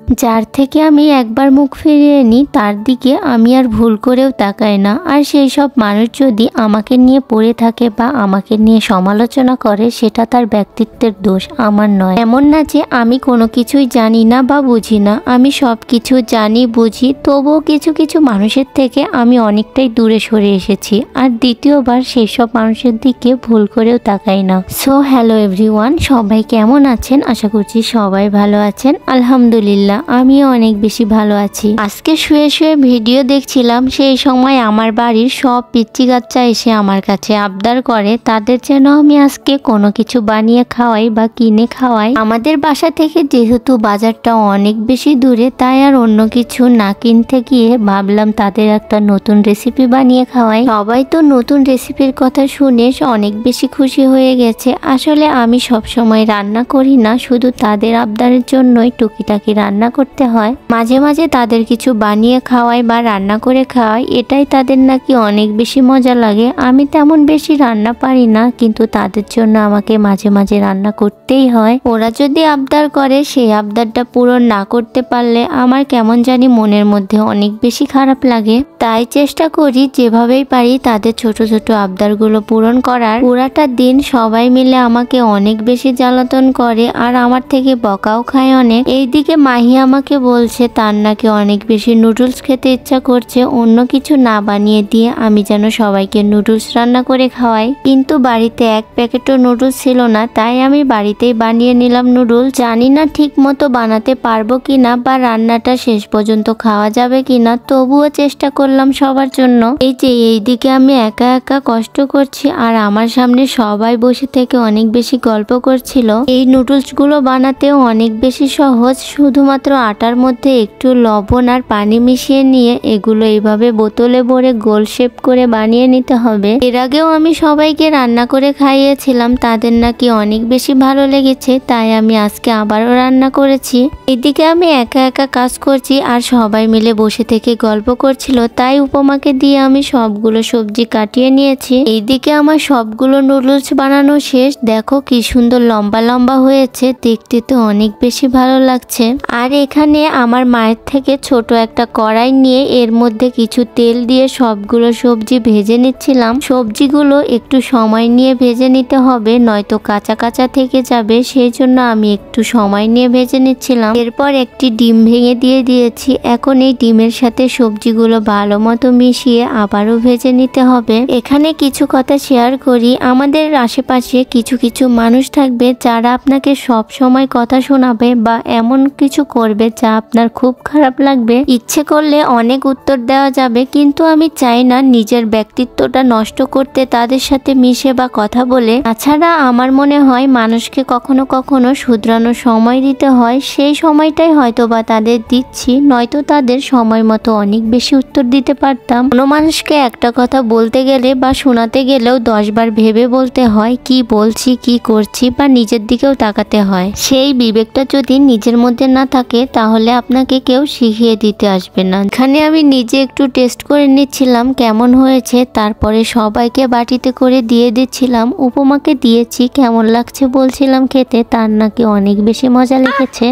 যার থেকে আমি একবার মুখ ফিরিয়ে নিই তার দিকে আমি আর ভুল করেও তাকাই না। আর সেই সব মানুষ যদি আমাকে নিয়ে পড়ে থাকে বা আমাকে নিয়ে সমালোচনা করে সেটা তার ব্যক্তিত্বের দোষ, আমার নয়। এমন না যে আমি কোনো কিছুই জানি না বা বুঝি না, আমি সব কিছু জানি বুঝি, তবুও কিছু কিছু মানুষের থেকে আমি অনেকটাই দূরে সরে এসেছি। আর দ্বিতীয়বার সেই সব মানুষের দিকে ভুল করেও তাকাই না। সো হ্যালো এভরিওয়ান, সবাই কেমন আছেন? আশা করছি সবাই ভালো আছেন। আলহামদুলিল্লাহ আমিও অনেক বেশি ভালো আছি। আজকে শুয়ে শুয়ে ভিডিও দেখছিলাম, সেই সময় আমার বাড়ির সব পিচ্চি বাচ্চা এসে আমার কাছে আবদার করে তাদের যেন আমি আজকে কোনো কিছু বানিয়ে খাওয়াই বা কিনে খাওয়াই। আমাদের বাসা থেকে যেহেতু বাজারটা অনেক বেশি দূরে, তাই আর অন্য কিছু না কিনতে গিয়ে ভাবলাম তাদের একটা নতুন রেসিপি বানিয়ে খাওয়াই। সবাই তো নতুন রেসিপির কথা শুনে অনেক বেশি খুশি হয়ে গেছে। আসলে আমি সব সময় রান্না করি না, শুধু তাদের আবদারের জন্যই টুকিটাকি রান্না করতে হয়। মাঝে মাঝে তাদের কিছু বানিয়ে খাওয়াই বা রান্না করে খাওয়াই, এটাই তাদের নাকি অনেক বেশি মজা লাগে। আমি তেমন বেশি রান্না পারি না, কিন্তু তাদের জন্য আমাকে মাঝে মাঝে রান্না করতেই হয়। ওরা যদি আবদার করে, সেই আবদারটা পূরণ না করতে পারলে আমার কেমন জানি মনের মধ্যে অনেক বেশি খারাপ লাগে। তাই চেষ্টা করি যেভাবেই পারি তাদের ছোট ছোট আবদারগুলো পূরণ করার। পুরাটা দিন সবাই মিলে আমাকে অনেক বেশি জ্বালাতন করে আর আমার থেকে বকাও খায় অনেক। এইদিকে মাহি আমাকে বলছে তার নাকি অনেক বেশি নুডলস খেতে ইচ্ছা করছে, অন্য কিছু না বানিয়ে দিয়ে আমি যেন সবাইকে নুডলস রান্না করে খাওয়াই। কিন্তু বাড়িতে এক প্যাকেটও নুডলস ছিল না, তাই আমি বাড়িতেই বানিয়ে নিলাম নুডলস। জানি না ঠিক মতো বানাতে পারবো কিনা বা রান্নাটা শেষ পর্যন্ত খাওয়া যাবে কিনা, তবুও চেষ্টা করলাম সবার জন্য। এই যে এইদিকে আমি একা একা কষ্ট করছি আর আমার সামনে সবাই বসে থেকে অনেক বেশি গল্প করছিল। এই নুডলস গুলো বানাতেও অনেক বেশি সহজ, শুধুমাত্র আটার মধ্যে একটু লবণ আর পানি মিশিয়ে নিয়ে এগুলো এইভাবে বোতলে ভরে গোল শেপ করে বানিয়ে নিতে হবে। এর আগেও আমি সবাইকে রান্না করে খাইয়েছিলাম, তাদের নাকি অনেক বেশি ভালো লেগেছে, তাই আমি আজকে আবারও রান্না করেছি। এদিকে আমি একা একা কাজ করছি আর সবাই মিলে বসে থেকে গল্প করছিল, তাই উপমাকে দিয়ে আমি সবগুলো সবজি কাটিয়ে নিয়েছি। এইদিকে আমার সবগুলো নুডলস বানানো শেষ। দেখো কি সুন্দর লম্বা লম্বা হয়েছে, দেখতে তো অনেক বেশি ভালো লাগছে। আর এখানে আমার মায়ের থেকে ছোট একটা কড়াই নিয়ে এর মধ্যে কিছু তেল দিয়ে সবগুলো সবজি ভেজে নিচ্ছিলাম। সবজিগুলো একটু সময় নিয়ে ভেজে নিতে হবে, নয়তো কাঁচা কাঁচা থেকে যাবে, সেই জন্য আমি একটু সময় নিয়ে ভেজে নিচ্ছিলাম। এরপর একটি ডিম ভেঙে দিয়ে দিয়েছি। এখন এই ডিমের সাথে সবজিগুলো ভালো মতো মিশিয়ে আবারও ভেজে নিতে হবে। এখানে কিছু কথা শেয়ার করি, আমাদের আশেপাশে কিছু কিছু মানুষ থাকবে যারা আপনাকে সব সময় কথা শোনাবে বা এমন কিছু করবে যা আপনার খুব খারাপ লাগবে। ইচ্ছে করলে অনেক উত্তর দেওয়া যাবে, কিন্তু আমি চাই না নিজের ব্যক্তিত্বটা নষ্ট করতে তাদের সাথে মিশে বা কথা বলে। তাছাড়া আমার মনে হয় মানুষকে কখনো কখনো শুধরানোর সময় দিতে হয়, সেই সময়টাই হয়তো বা তাদের দিচ্ছি, নয়তো তাদের সময় মতো অনেক বেশি উত্তর দিতে পারতাম। কোনো মানুষকে একটা কথা বলতে গেলে বা শোনাতে গেলেও 10 বার ভেবে বলতে হয়, কি বলছি কি করছি, বা নিজের দিকেও তাকাতে হয়। সেই বিবেকটা যদি নিজের মধ্যে না থাকে তাহলে আপনাকে কেউ শিখিয়ে দিতে আসবে না। এখানে আমি নিজে একটু টেস্ট করে নিচ্ছিলাম কেমন হয়েছে, তারপরে সবাইকে বাটিতে করে দিয়ে দিচ্ছিলাম। উপমাকে দিয়েছি, কেমন লাগছে বলছিলাম খেতে, তার নাকি অনেক বেশি মজা লেগেছে।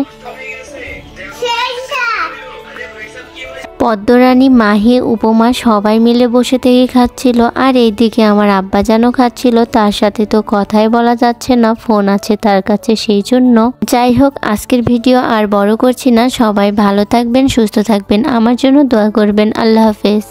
পদ্মরানী, মাহি, উপমা সবাই মিলে বসে থেকে খাচ্ছিল আর এইদিকে আমার আব্বাজানও খাচ্ছিল। তার সাথে তো কথাই বলা যাচ্ছে না, ফোন আছে তার কাছে, সেই জন্য। যাই হোক, আজকের ভিডিও আর বড় করছি না। সবাই ভালো থাকবেন, সুস্থ থাকবেন, আমার জন্য দোয়া করবেন। আল্লাহ হাফেজ।